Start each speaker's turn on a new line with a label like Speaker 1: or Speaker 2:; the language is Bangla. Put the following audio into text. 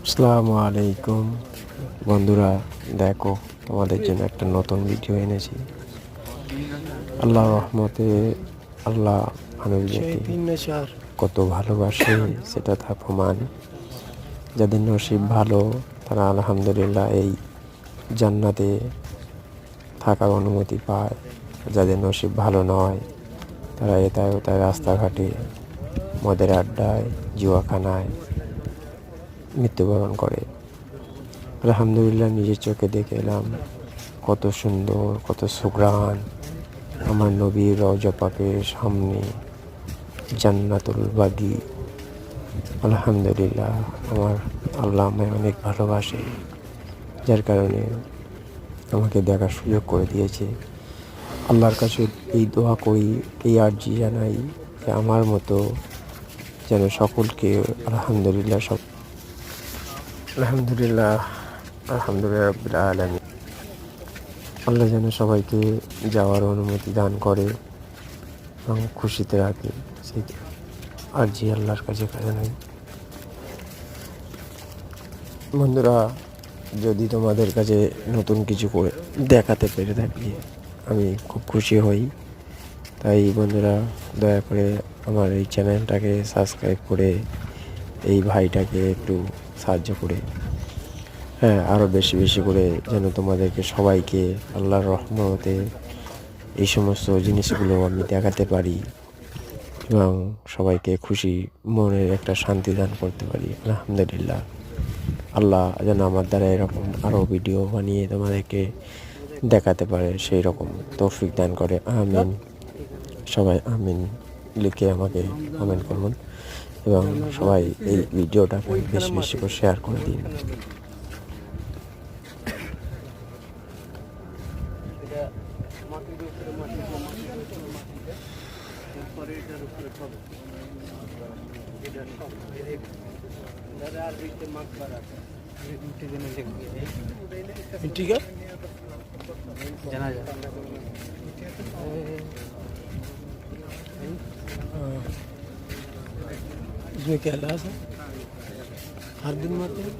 Speaker 1: আসসালামু আলাইকুম বন্ধুরা, দেখো তোমাদের জন্য একটা নতুন ভিডিও এনেছি। আল্লাহ রহমতে আল্লাহ মানুষদেরকে কত ভালোবাসে সেটা তা প্রমাণ। যাদের নসিব ভালো তারা আলহামদুলিল্লাহ এই জান্নাতে থাকার অনুমতি পায়। যাদের নসিব ভালো নয় তারা এতায় ওতায় রাস্তাঘাটে মদের আড্ডায় জুয়াখানায় মৃত্যুবরণ করে। আলহামদুলিল্লাহ নিজের চোখে দেখে এলাম কত সুন্দর, কত সুঘ্রাণ আমার নবীর রওজা পাকের সামনে জান্নাতুল বাগি। আলহামদুলিল্লাহ আমার আল্লাহ আমায় অনেক ভালোবাসে, যার কারণে আমাকে দেখার সুযোগ করে দিয়েছে। আল্লাহর কাছে এই দোয়া করি, এই আর্জি জানাই যে আমার মতো যেন সকলকে আলহামদুলিল্লাহ আলহামদুলিল্লাহ রাব্বিল আলামিন আল্লাহ যেন সবাইকে যাওয়ার অনুমতি দান করে এবং খুশিতে রাখে, সেই আর্জি আল্লাহর কাছে জানাই। বন্ধুরা, যদি তোমাদের কাছে নতুন কিছু করে দেখাতে পেরে থাকি আমি খুব খুশি হই। তাই বন্ধুরা, দয়া করে আমার এই চ্যানেলটাকে সাবস্ক্রাইব করে এই ভাইটাকে একটু সাহায্য করে, আরও বেশি বেশি করে যেন তোমাদেরকে সবাইকে আল্লাহর রহমতে এই সমস্ত জিনিসগুলো আমি দেখাতে পারি এবং সবাইকে খুশি মনের একটা শান্তি দান করতে পারি। আলহামদুলিল্লাহ আল্লাহ যেন আমার দ্বারা এরকম আরও ভিডিও বানিয়ে তোমাদেরকে দেখাতে পারে, সেই রকম তৌফিক দান করে। আমিন। সবাই আমিন লিখে আমাকে কমেন্ট করুন এবং সবাই এই ভিডিওটাকে বেশি বেশি করে শেয়ার করে দিন।
Speaker 2: ठीक है इसमें क्या लाश है? हर दिन मारते हैं।